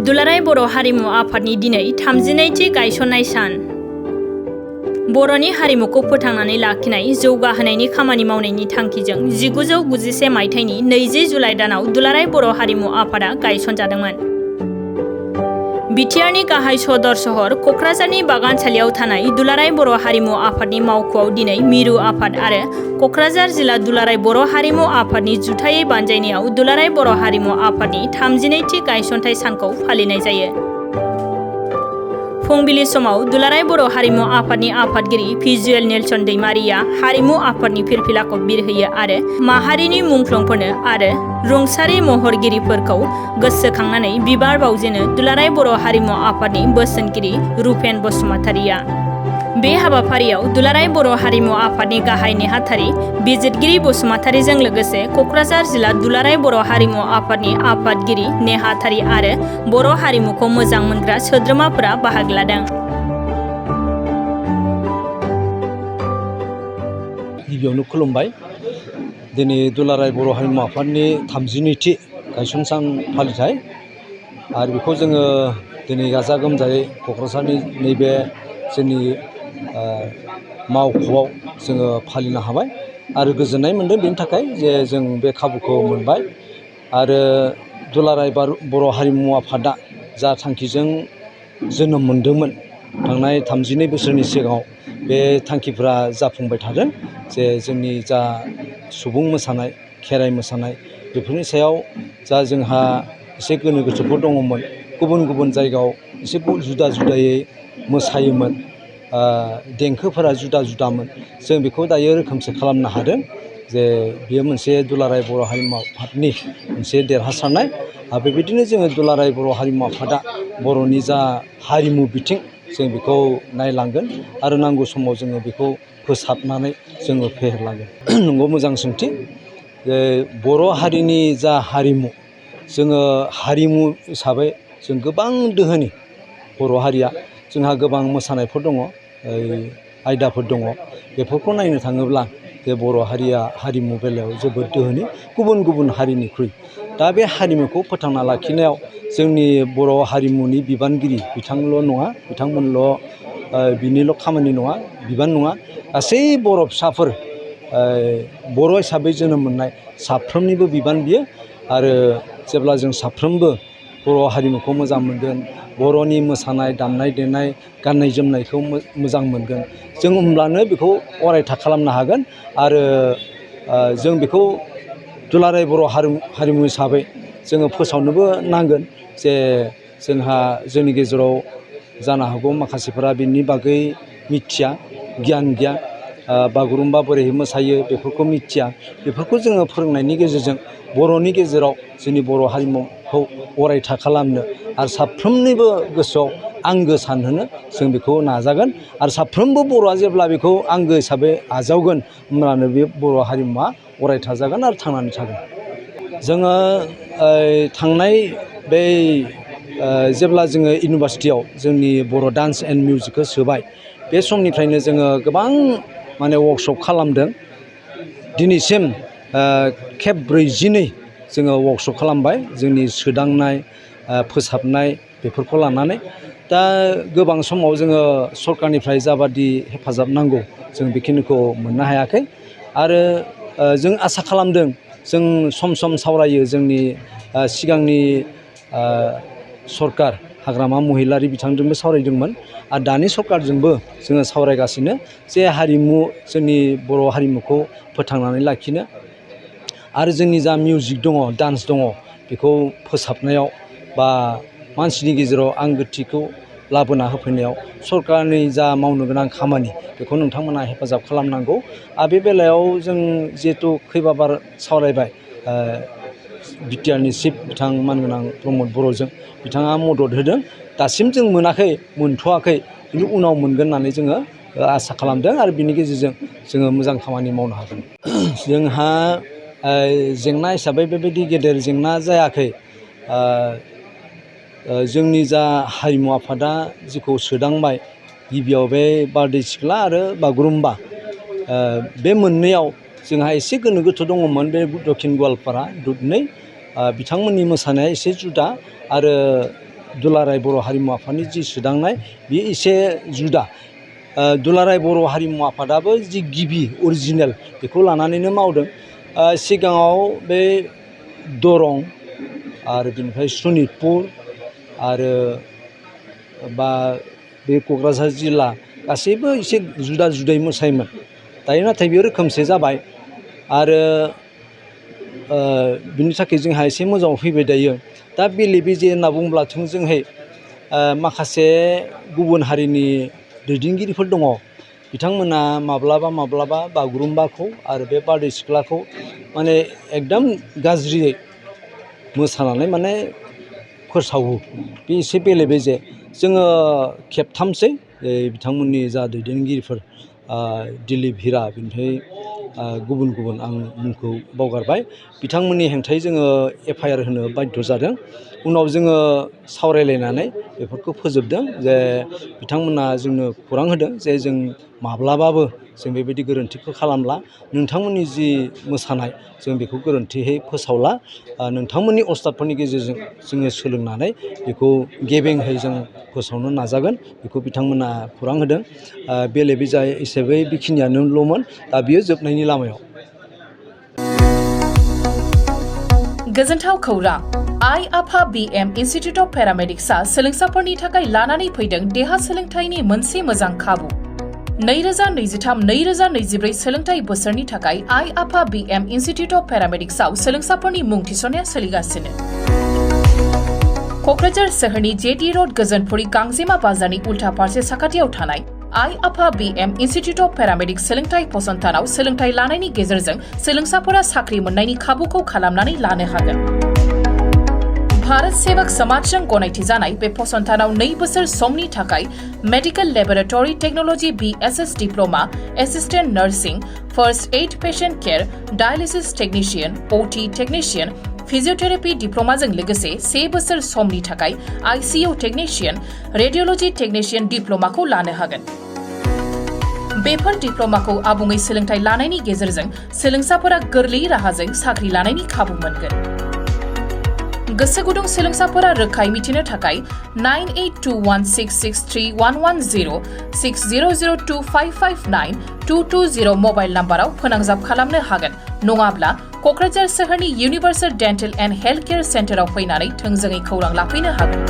दुलाराय बर' हारिमु आफादनि दिनै 32थि गायसननाय सान। बर'नि हारिमुखौ फोथांनानै लाखिनाय जौगाहोनायनि खामानि मावनायनि थांखिजों 1991 मायथाइनि 20 जुलाइ दानाव दुलाराय बर' हारिमु आफादा गायसनजादोंमोन। बिटिआरनि गाहाय सदर सहर क'क्राझारनि बागानसालियाव थानाय दुलाराय बर' हारिमु आफादनि मावख'आव दिनै मिरु आफाद आरो क'क्राझार जिल्ला दुलाराय बर' हारिमु आफादनि जुथायै बानजायनायाव दुलाराय बर' हारिमु आफादनि 32थि गायसनथाइ सानखौ फालिनाय जायो। फुंबिलि समाव दुलाराय बर' हारिमु आफादनि आफादगिरि भिजुएल नेलसन दैमारिया हारिमु आफादनि फिरफिलाखौ बिरहोयो आरो माहारिनि मुंख्लंफोरनो आरो रुंसारि महरगिरिफोरखौ गोसोखांनानै बिबार बावजेनो दुलाराय बर' हारिमु आफादनि बोसोनगिरि रुपेन बसुमतारिया। बे हाबाफारियाव दुलाराय बर' हारिमु आफादनि गाहाय नेहाथारि बिजितगिरि बसुमतारिजों लोगोसे क'क्राझार जिल्ला दुलाराय बर' हारिमु आफादनि आफादगिरि नेहाथारि आरो बर' हारिमुखौ मोजां मोनग्रा सोद्रोमाफोरा बाहागो लादों। गिबियावनो खुलुमबाय। दिनै दुलाराय बर' हारिमु आफादनि 32थि गायसन सान फालिथाय आरो बेखौ जोङो दिनै गाजा गोमजायै क'क्राझारनि नैबे जोंनि मावख'आव जोङो फालिनो हाबाय आरो गोजोननाय मोनदों बेनि थाखाय जे जों बे खाबुखौ मोनबाय आरो दुलाराय बर' हारिमु आफादा जा थांखिजों जोनोम मोनदोंमोन थांनाय 32 बोसोरनि सिगाङाव बे थांखिफ्रा जाफुंबाय थादों जे जोंनि जा सुबुं मोसानाय खेराइ मोसानाय बेफोरनि सायाव जा जोंहा एसे गोनो गोथोफोर दङमोन गुबुन गुबुन जायगायाव एसे जुदा जुदायै मोसायोमोन देंखोफोरा जुदा जुदामोन जों बेखौ दायो रोखोमसे खालामनो हादों जे बेयो मोनसे दुलाराय बर' हारिमु आफादनि मोनसे देरहासारनाय आरो बेबायदिनो जोङो दुलाराय बर' हारिमु आफादा बर'नि जा हारिमु बिथिं जों बेखौ नायलांगोन आरो नांगौ समाव जोङो बेखौ फोसाबनानै जोङो फेहेरलांगोन। नंगौ, मोजां सोंथि। जे बर' हारिनि जा हारिमु जोङो हारिमु हिसाबै जों गोबां दोहोनि बर' हारिया जोंहा गोबां मोसानायफोर दङ आयदाफोर दङ बेफोरखौ नायनो थाङोब्ला जे बर' हारिया हारिमु बेलायाव जोबोद दोहोनि गुबुन गुबुन हारिनिख्रुइ। दा बे हारिमुखौ फोथांना लाखिनायाव जोंनि बर' हारिमुनि बिबानगिरि बिथांल' नङा बिथांमोनल' बिनिल' खामानि नङा बिबान नङा गासै बर' फिसाफोर बर' हिसाबै जोनोम मोननाय साफ्रोमनिबो बिबान बियो आरो जेब्ला जों साफ्रोमबो बर' हारिमुखौ मोजां मोनगोन बर'नि मोसानाय दामनाय देनाय गाननाय जोमनायखौ मोजां मोनगोन जों होमब्लानो बेखौ अरायथा खालामनो हागोन आरो जों बेखौ दुलाराय बर' हारिमु हिसाबै जोङो फोसावनोबो नांगोन जे जोंहा जोंनि गेजेराव जानो हागौ माखासेफोरा बेनि बागै मिथिया गियान गैया बागुरुम्बा बोरै मोसायो बेफोरखौ मिथिया बेफोरखौ जोङो फोरोंनायनि गेजेरजों बर'नि गेजेराव जोंनि बर' हारिमुखौ अरायथा खालामनो आरो साफ्रोमनिबो गोसोआव आंगो सानहोनो जों बेखौ नाजागोन आरो साफ्रोमबो बर'आ जेब्ला बेखौ आंगो हिसाबै आजावगोन होमब्लानो बे बर' हारिमुवा अरायथा जागोन आरो थांनानै थागोन। जोङो थांनाय बै जेब्ला जोङो इउनिभारसिटियाव जोंनि बर' डान्स एन्ड मिउजिकखौ सोबाय बे समनिफ्रायनो जोङो गोबां माने वार्कशप खालामदों दिनैसिम खेब 42 जोङो वार्कशप खालामबाय जोंनि सोदांनाय फोसाबनाय बेफोरखौ लानानै दा गोबां समाव जोङो सरकारनिफ्राय जाबादि हेफाजाब नांगौ जों बेखिनिखौ मोननो हायाखै आरो जों आसा खालामदों जों सम सम सावरायो जोंनि सिगांनि सरकार हाग्रामा महिलारि बिथांजोंबो सावरायदोंमोन आरो दानि सरकारजोंबो जोङो सावरायगासिनो जे हारिमु जोंनि बर' हारिमुखौ फोथांनानै लाखिनो आरो जोंनि जा मिउजिक दङ डान्स दङ बेखौ फोसाबनायाव बा मानसिनि गेजेराव आंगोथिखौ लाबोना होफैनायाव सरकारनि जा मावनो गोनां खामानि बेखौ नोंथांमोना हेफाजाब खालामनांगौ आरो बे बेलायाव जों जिहेथु खैबाबार सावरायबाय बिटिआरनि चिफ बिथां मानगोनां प्रमद बर'जों बिथाङा मदद होदों दासिम जों मोनाखै मोनथ'वाखै खिन्थु उनाव मोनगोन होननानै जोङो आसा खालामदों आरो बिनि गेजेरजों जोङो मोजां खामानि मावनो हागोन। जोंहा जेंना हिसाबै बेबायदि गेदेर जेंना जायाखै जोंनि जा हारिमु आफादा जिखौ सोदांबाय गिबियाव बे बारदै सिख्ला आरो बागुरुम्बा बे मोननैयाव जोंहा एसे गोनो गोथो दङमोन बे दक्षिण गवालपारा दुधनै बिथांमोननि मोसानाया एसे जुदा आरो दुलाराय बर' हारिमु आफादनि जि सोदांनाय बेयो एसे जुदा। दुलाराय बर' हारिमु आफादाबो जि गिबि अरिजिनेल बेखौ लानानैनो मावदों। सिगाङाव बे दरं आरो बिनिफ्राय सनितपुर आरो बा बे क'क्राझार जिल्ला गासैबो एसे जुदा जुदायै मोसायोमोन। दायो नाथाय बेयो रोखोमसे जाबाय आरो बिनि थाखाय जोंहा एसे मोजाङाव फैबाय दायो। दा बेले बेजे होनना बुङोब्ला थोंजोंहै माखासे गुबुन हारिनि दैदेनगिरिफोर दङ। बिथांमोना माब्लाबा माब्लाबा बागुरुम्बाखौ आरो बे बारदै सिख्लाखौ माने एकदम गाज्रियै मोसानानै माने फोसावो। बे एसे बेले बेजे। जोङो खेबथामसै बिथांमोननि जा दैदेनगिरिफोर दिलीप हिरा बिनिफ्राय गुबुन गुबुन आं मुंखौ बावगारबाय बिथांमोननि हेंथायै जोङो FIR होनो बाध्य जादों। उनाव जोङो सावरायलायनानै बेफोरखौ फोजोबदों जे बिथांमोना जोंनो खौरां होदों जे जों माब्लाबाबो जों बेबायदि गोरोन्थिखौ खालामला। नोंथांमोननि जि मोसानाय जों बेखौ गोरोन्थियै फोसावला। नोंथांमोननि अस्तादफोरनि गेजेरजों जोङो सोलोंनानै बेखौ गेबेंहै जों फोसावनो नाजागोन बेखौ बिथांमोना खौरां होदों। बेले बेजे हिसाबै बेखिनियानोल'मोन। दा बियो जोबनायनि लामायाव। गोजोनथाव खौरां। आइ आफा BM इन्स्टिटिउट अफ पेरामेडिक्सआ सोलोंसाफोरनि थाखाय लानानै फैदों देहा सोलोंथाइनि मोनसे मोजां खाबु। 2023-2024 सोलोंथाइ बोसोरनि थाखाय आइ आफा BM इन्स्टिटिउट अफ पेरामेडिक्सआव सोलोंसाफोरनि मुं थिसननाया सोलिगासिनो। क'क्राझार सोहोरनि JT र'ड गोजोनपुरी गांजेमा बाजारनि उल्था फारसे साखाथियाव थानाय आइ आफा BM इन्स्टिटिउट अफ पेरामेडिक्स सोलोंथाइ फसंथानाव सोलोंथाइ लानायनि गेजेरजों सोलोंसाफोरा साख्रि मोननायनि खाबुखौ खालामनानै लानो हागोन। भारत सेवक समाजजों गनायथि जानाय बे फसंथानाव 2 बोसोर समनि थाखाय medical laboratory technology BSS diploma, assistant nursing, first aid patient care, dialysis technician, OT technician, physiotherapy डिप्लोमाजों लोगोसे 1 बोसोर समनि थाखाय ICU टेक्निशियन, रेडियोलॉजी टेक्निशियन डिप्लोमाखौ लानो हागोन। बेफोर डिप्लोमाखौ आबुङै सोलोंथाइ लानायनि गेजेरजों सोलोंसाफोरा गोरलै राहाजों साख्रि लानायनि खाबु मोनगोन। गोसो गुदुं सोलोंसाफोरा रोखायै मिथिनो थाखाय 9821663110 6002559220 मबाइल नाम्बाराव फोनांजाब खालामनो हागोन। नङाब्ला क'क्राझार सोहोरनि university dental and health care सेन्टाराव फैनानै थोंजोङै खौरां लाफैनो हागोन।